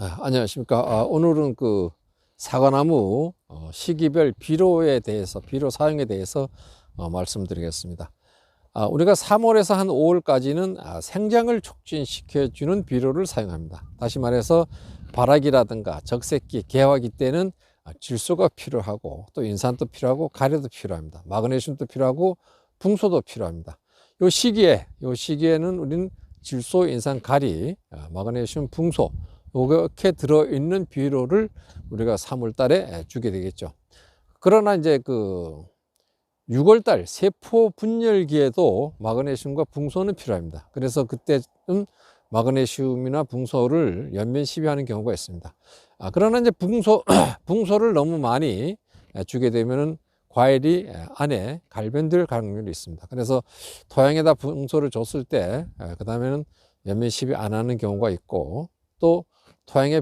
안녕하십니까. 오늘은 그 사과나무 시기별 비료에 대해서, 비료 사용에 대해서 말씀드리겠습니다. 우리가 3월에서 한 5월까지는 생장을 촉진시켜주는 비료를 사용합니다. 다시 말해서 발화기라든가 적색기, 개화기 때는 질소가 필요하고 또 인산도 필요하고 가래도 필요합니다. 마그네슘도 필요하고 붕소도 필요합니다. 요 시기에는 우리는 질소, 인산, 가리, 마그네슘, 붕소 이렇게 들어있는 비료를 우리가 3월 달에 주게 되겠죠. 그러나 이제 그 6월 달 세포 분열기에도 마그네슘과 붕소는 필요합니다. 그래서 그때는 마그네슘이나 붕소를 연면 시비하는 경우가 있습니다. 그러나 이제 붕소를 너무 많이 주게 되면은 과일이 안에 갈변될 가능성이 있습니다. 그래서 토양에다 붕소를 줬을 때 그 다음에는 연면 시비 안 하는 경우가 있고, 또 토양에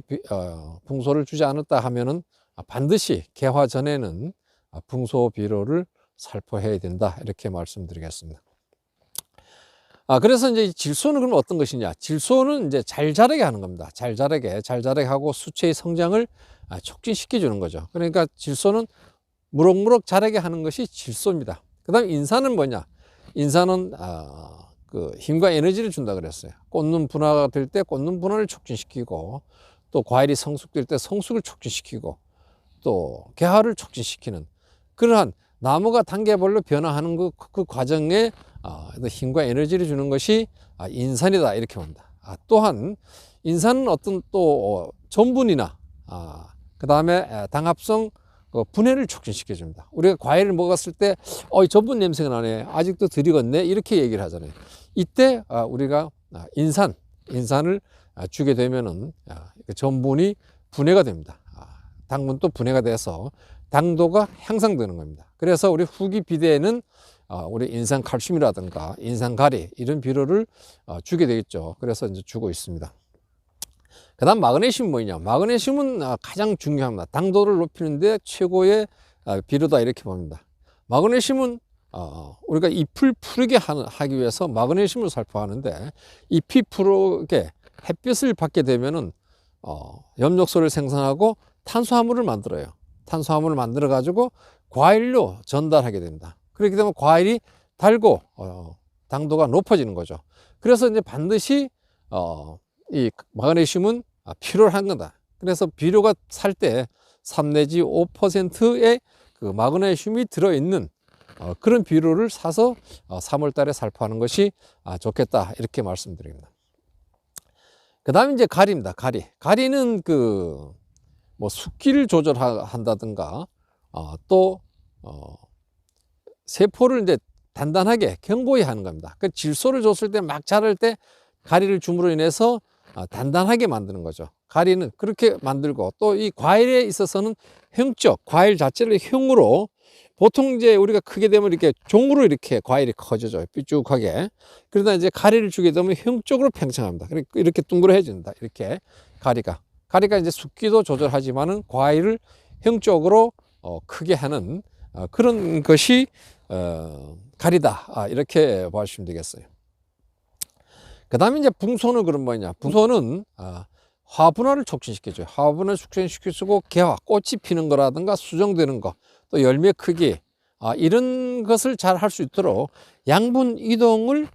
붕소를 주지 않았다 하면은 반드시 개화 전에는 붕소 비료를 살포해야 된다, 이렇게 말씀드리겠습니다. 그래서 이제 질소는 그럼 어떤 것이냐? 질소는 이제 잘 자라게 하는 겁니다. 잘 자라게 하고 수체의 성장을 촉진시켜 주는 거죠. 그러니까 질소는 무럭무럭 자라게 하는 것이 질소입니다. 그 다음에 인산은 뭐냐? 인산은 그 힘과 에너지를 준다 그랬어요. 꽃눈 분화가 될 때 꽃눈 분화를 촉진시키고, 또 과일이 성숙될 때 성숙을 촉진시키고, 또 개화를 촉진시키는 그러한 나무가 단계별로 변화하는 그 과정에 힘과 에너지를 주는 것이 인산이다, 이렇게 봅니다. 또한 인산은 어떤 또 전분이나 그 다음에 당합성 분해를 촉진시켜 줍니다. 우리가 과일을 먹었을 때 전분 냄새가 나네, 아직도 덜 익었네, 이렇게 얘기를 하잖아요. 이때 우리가 인산을 주게 되면은 전분이 분해가 됩니다. 당분도 분해가 돼서 당도가 향상되는 겁니다. 그래서 우리 후기 비대에는 우리 인산 칼슘이라든가 인산 가리 이런 비료를 주게 되겠죠. 그래서 이제 주고 있습니다. 그 다음 마그네슘 뭐냐? 마그네슘은 가장 중요합니다. 당도를 높이는데 최고의 비료다, 이렇게 봅니다. 마그네슘은 우리가 잎을 푸르게 하기 위해서 마그네슘을 살포하는데, 잎이 푸르게 햇빛을 받게 되면은 엽록소를 생성하고 탄수화물을 만들어요. 탄수화물을 만들어 가지고 과일로 전달하게 됩니다. 그렇게 되면 과일이 달고 당도가 높아지는 거죠. 그래서 이제 반드시 이 마그네슘은 필요한 거다. 그래서 비료가 살 때 3 내지 5%의 그 마그네슘이 들어있는 그런 비료를 사서 3월 달에 살포하는 것이 좋겠다, 이렇게 말씀드립니다. 그 다음에 이제 가리입니다. 가리는 그 뭐 숫기를 조절한다든가 또 세포를 이제 단단하게 견고히 하는 겁니다. 그 질소를 줬을 때 막 자랄 때 가리를 줌으로 인해서 단단하게 만드는 거죠. 가리는 그렇게 만들고, 또 이 과일에 있어서는 형적, 과일 자체를 형으로, 보통 이제 우리가 크게 되면 이렇게 종으로 이렇게 과일이 커져요, 삐쭉하게. 그러다 이제 가리를 주게 되면 형적으로 팽창합니다. 이렇게 둥그러해진다, 이렇게 가리가 이제 숫기도 조절하지만은 과일을 형적으로 크게 하는 그런 것이 가리다, 이렇게 보시면 되겠어요. 그 다음에 이제 붕소는 그럼 뭐냐? 붕소는 화분화를 촉진시켜줘요. 화분을 촉진시켜주고 개화, 꽃이 피는 거라든가 수정되는 거, 또 열매 크기, 이런 것을 잘 할 수 있도록 양분 이동을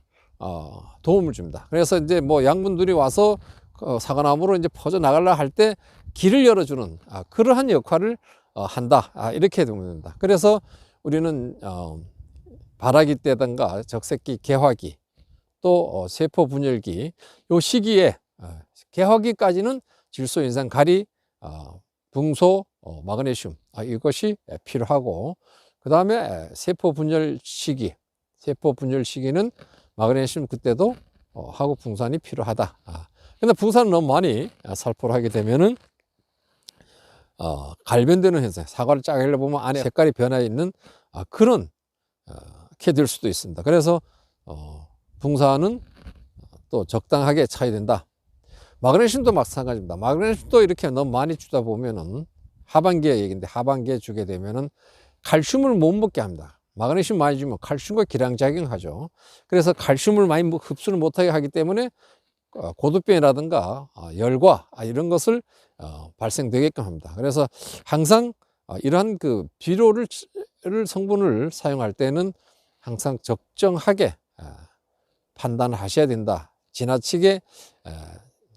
도움을 줍니다. 그래서 이제 뭐 양분들이 와서 사과나무로 이제 퍼져 나가려 할 때 길을 열어주는 그러한 역할을 한다, 이렇게 됩니다. 그래서 우리는 발화기 때든가 적색기, 개화기, 또 세포 분열기, 요 시기에 개화기까지는 질소, 인산, 가리, 붕소, 마그네슘 이것이 필요하고, 그 다음에 세포 분열 시기는 마그네슘 그때도 하고 붕산이 필요하다. 근데 붕산은 너무 많이 살포를 하게 되면은 갈변되는 현상, 사과를 짜게 보면 안에 색깔이 변화 있는 그런 게 될 수도 있습니다. 그래서 붕산은 또 적당하게 차야 된다. 마그네슘도 마찬가지입니다. 마그네슘도 이렇게 너무 많이 주다 보면은 하반기에 얘기인데, 하반기에 주게 되면은 칼슘을 못 먹게 합니다. 마그네슘 많이 주면 칼슘과 기량작용하죠. 그래서 칼슘을 많이 흡수를 못하게 하기 때문에 고두병이라든가 열과 이런 것을 발생되게끔 합니다. 그래서 항상 이러한 그 비료를 성분을 사용할 때는 항상 적정하게 판단하셔야 된다. 지나치게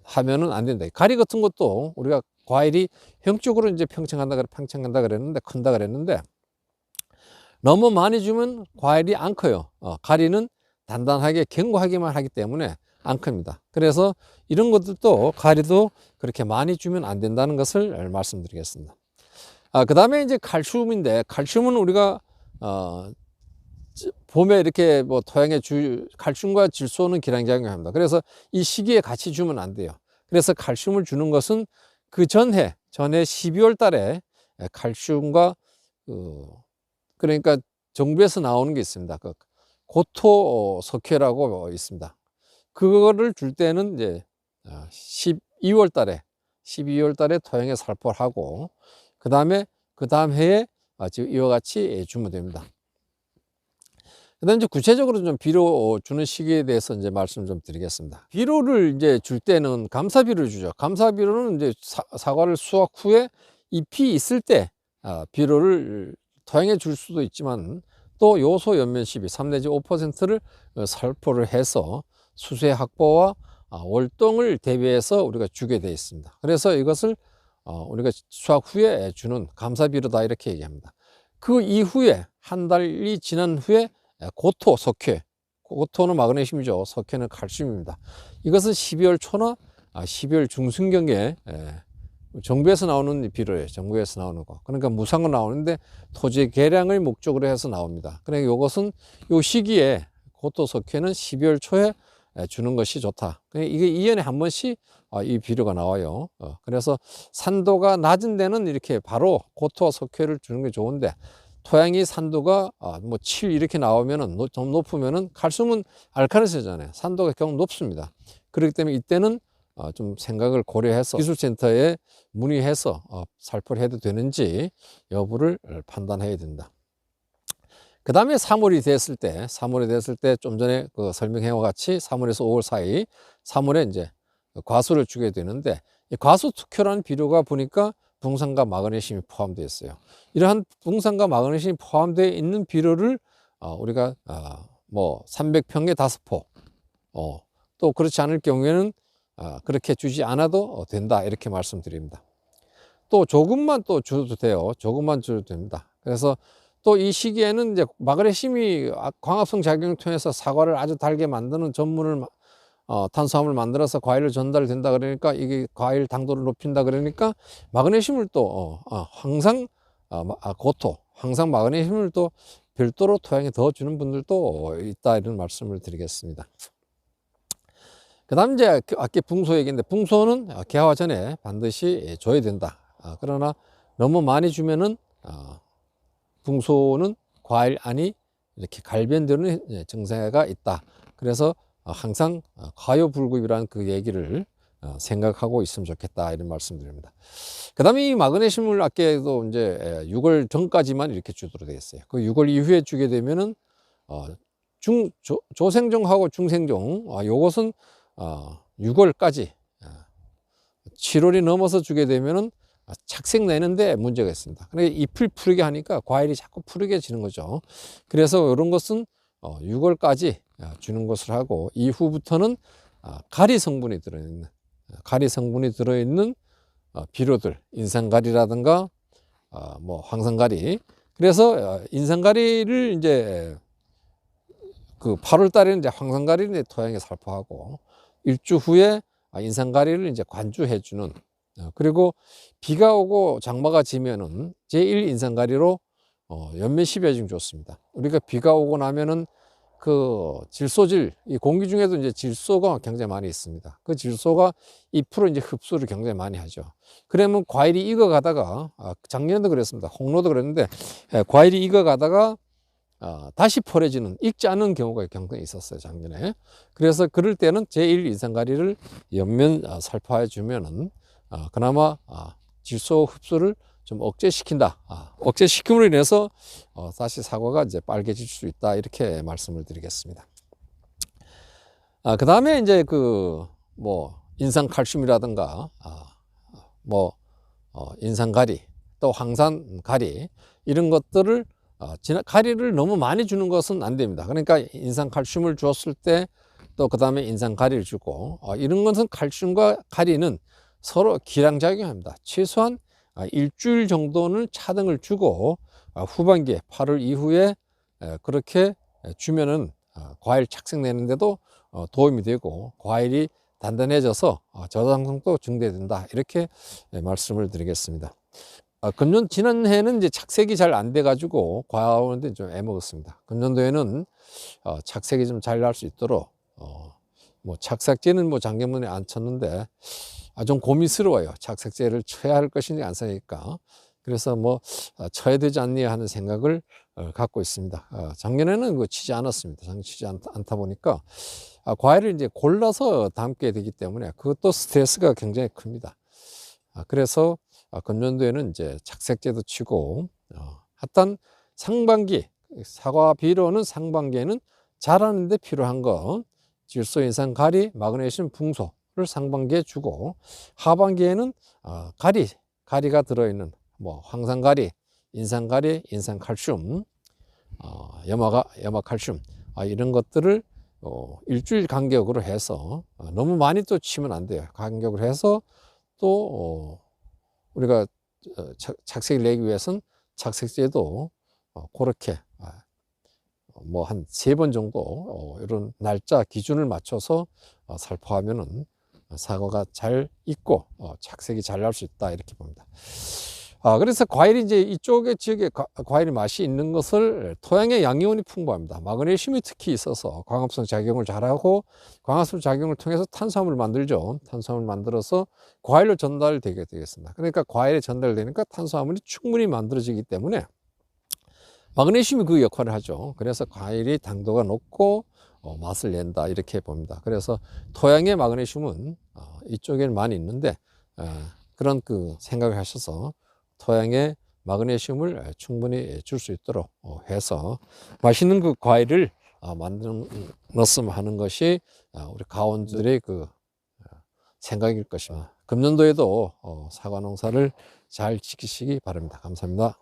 하면은 안 된다. 가리 같은 것도 우리가 과일이 형적으로 이제 팽창한다 그랬는데 큰다 그랬는데 너무 많이 주면 과일이 안 커요. 가리는 단단하게 견고하기만 하기 때문에 안 큽니다. 그래서 이런 것들도 가리도 그렇게 많이 주면 안 된다는 것을 말씀드리겠습니다. 그 다음에 이제 칼슘인데, 칼슘은 우리가 봄에 이렇게 뭐 토양에 칼슘과 질소는 기량작용을 합니다. 그래서 이 시기에 같이 주면 안 돼요. 그래서 칼슘을 주는 것은 그 전해 12월 달에 칼슘과 그러니까 정부에서 나오는 게 있습니다. 그 고토석회라고 있습니다. 그거를 줄 때는 이제 12월 달에 토양에 살포를 하고 그 다음 해에 지금 이와 같이 주면 됩니다. 그다음 이제 구체적으로 좀 비료 주는 시기에 대해서 이제 말씀 좀 드리겠습니다. 비료를 이제 줄 때는 감사비료를 주죠. 감사비료는 이제 사과를 수확 후에 잎이 있을 때 비료를 토양에 줄 수도 있지만 또 요소 연면 시비 3 내지 5%를 살포를 해서 수세 확보와 월동을 대비해서 우리가 주게 되어 있습니다. 그래서 이것을 우리가 수확 후에 주는 감사비료다 이렇게 얘기합니다. 그 이후에 한 달이 지난 후에 고토, 석회, 고토는 마그네슘이죠. 석회는 칼슘입니다. 이것은 12월 초나 12월 중순경에 정부에서 나오는 비료예요. 정부에서 나오는 거. 그러니까 무상으로 나오는데 토지 개량을 목적으로 해서 나옵니다. 그러니까 이것은 요 시기에 고토, 석회는 12월 초에 주는 것이 좋다. 그러니까 이게 2년에 한 번씩 이 비료가 나와요. 그래서 산도가 낮은 데는 이렇게 바로 고토와 석회를 주는 게 좋은데 토양이 산도가 뭐 7 이렇게 나오면은 좀 높으면은 칼슘은 알칼리세잖아요. 산도가 경우 높습니다. 그렇기 때문에 이때는 좀 생각을 고려해서 기술센터에 문의해서 살포를 해도 되는지 여부를 판단해야 된다. 그 다음에 3월이 됐을 때 좀 전에 그 설명해와 같이 3월에서 5월 사이 3월에 이제 과수를 주게 되는데 이 과수 특효라는 비료가 보니까 붕산과 마그네슘이 포함되어 있어요. 이러한 붕산과 마그네슘이 포함되어 있는 비료를 우리가 뭐 300평에 5포 또 그렇지 않을 경우에는 그렇게 주지 않아도 된다 이렇게 말씀드립니다. 또 조금만 또 줘도 돼요. 조금만 줘도 됩니다. 그래서 또 이 시기에는 이제 마그네슘이 광합성 작용을 통해서 사과를 아주 달게 만드는 전분을 탄수화물 만들어서 과일을 전달된다 그러니까 이게 과일 당도를 높인다 그러니까 마그네슘을 또 항상 항상 마그네슘을 또 별도로 토양에 더 주는 분들도 있다 이런 말씀을 드리겠습니다. 그 다음 이제 아까 붕소 얘기인데 붕소는 개화 전에 반드시 줘야 된다. 그러나 너무 많이 주면은 붕소는 과일 안이 이렇게 갈변되는 증세가 있다. 그래서 항상 과요불급이라는 그 얘기를 생각하고 있으면 좋겠다 이런 말씀드립니다. 그 다음에 이 마그네슘을 아까도 이제 6월 전까지만 이렇게 주도록 되겠어요. 그 6월 이후에 주게 되면은 조생종하고 중생종 요것은 6월까지 7월이 넘어서 주게 되면은 착색 내는데 문제가 있습니다. 그러니까 잎을 푸르게 하니까 과일이 자꾸 푸르게 지는 거죠. 그래서 이런 것은 6월까지 주는 것을 하고 이후부터는 가리 성분이 들어있는 비료들, 인산가리라든가 뭐 황산가리. 그래서 인산가리를 이제 그 8월 달에는 이제 황산가리를 토양에 살포하고 일주 후에 인산가리를 이제 관주해 주는 그리고 비가 오고 장마가 지면은 제1 인산가리로 연면 10여 중 좋습니다. 우리가 비가 오고 나면은 그 질소질, 이 공기 중에도 이제 질소가 굉장히 많이 있습니다. 그 질소가 잎으로 이제 흡수를 굉장히 많이 하죠. 그러면 과일이 익어가다가, 작년에도 그랬습니다. 홍로도 그랬는데, 과일이 익어가다가, 다시 포래지는, 익지 않은 경우가 굉장히 있었어요, 작년에. 그래서 그럴 때는 제1 인산가리를 옆면 살포해 주면은, 그나마 질소 흡수를 좀 억제시킨다. 억제시킴으로 인해서 다시 사과가 이제 빨개질 수 있다. 이렇게 말씀을 드리겠습니다. 그 다음에 이제 그 뭐 인산칼슘이라든가 뭐 인산가리 또 황산가리 이런 것들을 가리를 너무 많이 주는 것은 안 됩니다. 그러니까 인산칼슘을 주었을 때 또 그 다음에 인산가리를 주고 이런 것은 칼슘과 가리는 서로 기량작용합니다. 최소한 일주일 정도는 차등을 주고 후반기에 8월 이후에 그렇게 주면은 과일 착색내는데도 도움이 되고 과일이 단단해져서 저장성도 증대된다 이렇게 말씀을 드리겠습니다. 지난해는 이제 착색이 잘 안 돼가지고 과하오는데 좀 애먹었습니다. 금년도에는 착색이 좀 잘 날 수 있도록 뭐 착색제는 뭐 작년에 안 쳤는데 좀 고민스러워요. 착색제를 쳐야 할 것인지 안 써니까. 그래서 뭐 쳐야 되지 않니 하는 생각을 갖고 있습니다. 작년에는 그거 치지 않았습니다. 작년 치지 않다 보니까 과일을 이제 골라서 담게 되기 때문에 그것도 스트레스가 굉장히 큽니다. 그래서 금년도에는 이제 착색제도 치고 하여튼 상반기 사과 비료는 상반기에는 자라는데 필요한 거 질소, 인산, 가리, 마그네슘, 붕소를 상반기에 주고 하반기에는 가리가 들어있는 뭐 황산가리, 인산가리, 인산칼슘, 염화칼슘 이런 것들을 일주일 간격으로 해서 너무 많이 또 치면 안 돼요. 간격으로 해서 또 우리가 착색을 내기 위해서는 착색제도 그렇게 뭐 한 3번 정도 이런 날짜 기준을 맞춰서 살포하면은 사과가 잘 익고 착색이 잘 날 수 있다 이렇게 봅니다. 그래서 과일이 이제 이쪽에 지역에 과일이 맛이 있는 것을 토양의 양이온이 풍부합니다. 마그네슘이 특히 있어서 광합성 작용을 잘하고 광합성 작용을 통해서 탄수화물을 만들죠. 탄수화물을 만들어서 과일로 전달되게 되겠습니다. 그러니까 과일에 전달되니까 탄수화물이 충분히 만들어지기 때문에 마그네슘이 그 역할을 하죠. 그래서 과일이 당도가 높고 맛을 낸다 이렇게 봅니다. 그래서 토양의 마그네슘은 이쪽에는 많이 있는데 그런 그 생각을 하셔서 토양에 마그네슘을 충분히 줄 수 있도록 해서 맛있는 그 과일을 만들었으면 하는 것이 우리 가원들의 그 생각일 것입니다. 금년도에도 사과 농사를 잘 지키시기 바랍니다. 감사합니다.